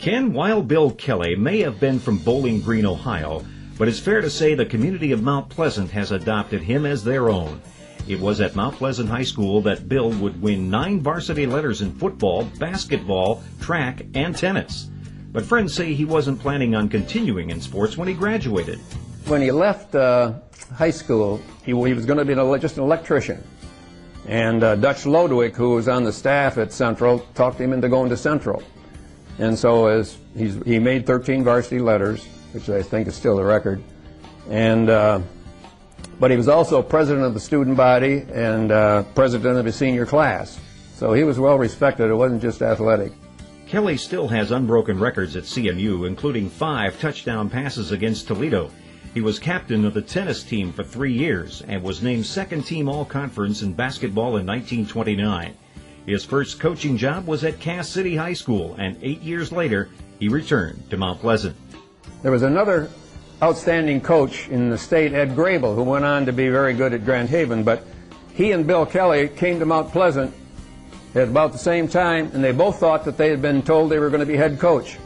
Ken Wild Bill Kelly may have been from Bowling Green, Ohio, but it's fair to say the community of Mount Pleasant has adopted him as their own. It was at Mount Pleasant High School that Bill would win 9 varsity letters in football, basketball, track, and tennis. But friends say he wasn't planning on continuing in sports when he graduated. When he left high school, he was going to be just an electrician. And Dutch Lodwick, who was on the staff at Central, talked him into going to Central. And so he made 13 varsity letters, which I think is still the record. And but he was also president of the student body and president of his senior class. So he was well respected. It wasn't just athletic. Kelly still has unbroken records at CMU, including 5 touchdown passes against Toledo. He was captain of the tennis team for 3 years and was named second-team all-conference in basketball in 1929. His first coaching job was at Cass City High School, and 8 years later, he returned to Mount Pleasant. There was another outstanding coach in the state, Ed Grable, who went on to be very good at Grand Haven, but he and Bill Kelly came to Mount Pleasant at about the same time, and they both thought that they had been told they were going to be head coach.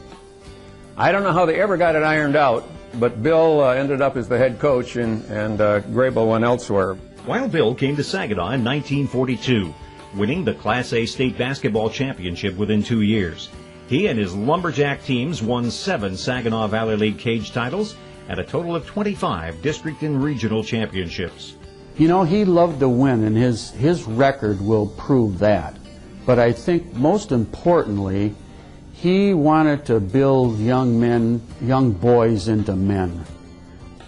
I don't know how they ever got it ironed out, but Bill ended up as the head coach, and Grable went elsewhere. Wild Bill came to Saginaw in 1942, winning the Class A state basketball championship within 2 years. He and his Lumberjack teams won 7 Saginaw Valley League cage titles and a total of 25 district and regional championships. You know, he loved to win, and his record will prove that. But I think most importantly, he wanted to build young men, young boys into men.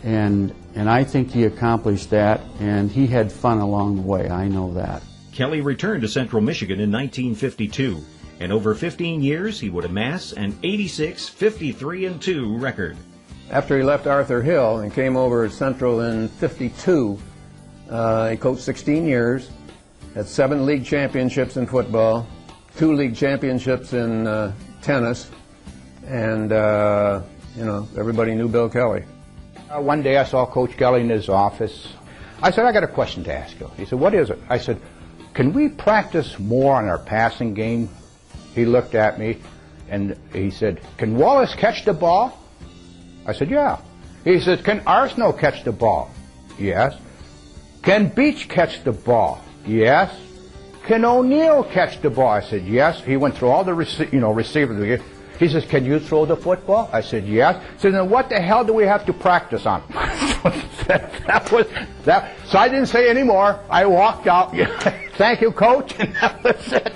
And I think he accomplished that, and he had fun along the way. I know that. Kelly returned to Central Michigan in 1952, and over 15 years he would amass an 86-53-2 record. After he left Arthur Hill and came over to Central in '52, he coached 16 years, had 7 league championships in football, 2 league championships in tennis, and everybody knew Bill Kelly. One day I saw Coach Kelly in his office. I said, I got a question to ask you. He said, what is it? I said, can we practice more on our passing game? He looked at me and he said, can Wallace catch the ball? I said, yeah. He said, can Arsenault catch the ball? Yes. Can Beach catch the ball? Yes. Can O'Neill catch the ball? I said, yes. He went through all the receivers. He says, can you throw the football? I said, yes. He said, then what the hell do we have to practice on? So I didn't say any more. I walked out. Thank you, Coach. And that was it.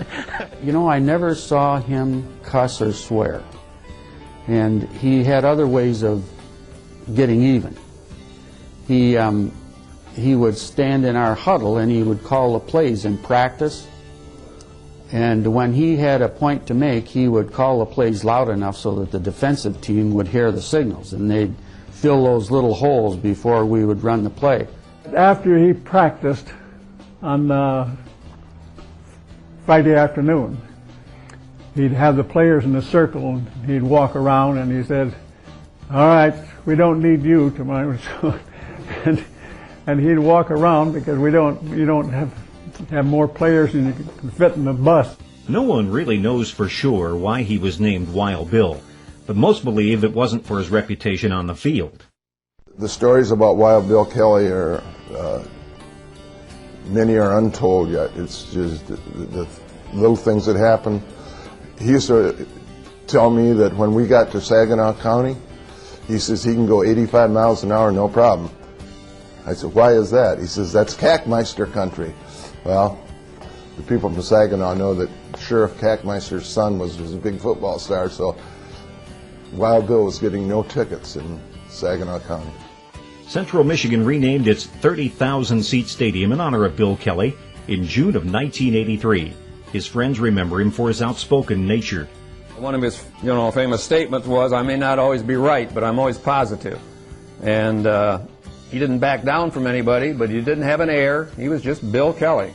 You know, I never saw him cuss or swear. And he had other ways of getting even. He would stand in our huddle and he would call the plays in practice. And when he had a point to make, he would call the plays loud enough so that the defensive team would hear the signals, and they'd fill those little holes before we would run the play. After he practiced on Friday afternoon, he'd have the players in a circle, and he'd walk around, and he said, all right, we don't need you tomorrow. And he'd walk around because you don't have more players than you can fit in the bus. No one really knows for sure why he was named Wild Bill, but most believe it wasn't for his reputation on the field. The stories about Wild Bill Kelly are, many are untold yet. It's just the little things that happen. He used to tell me that when we got to Saginaw County, he says he can go 85 miles an hour, no problem. I said, why is that? He says, that's Kackmeister country. Well, the people from Saginaw know that Sheriff Kackmeister's son was a big football star, so Wild Bill was getting no tickets in Saginaw County. Central Michigan renamed its 30,000-seat stadium in honor of Bill Kelly in June of 1983. His friends remember him for his outspoken nature. One of his, famous statements was, I may not always be right, but I'm always positive. And he didn't back down from anybody, but he didn't have an air. He was just Bill Kelly.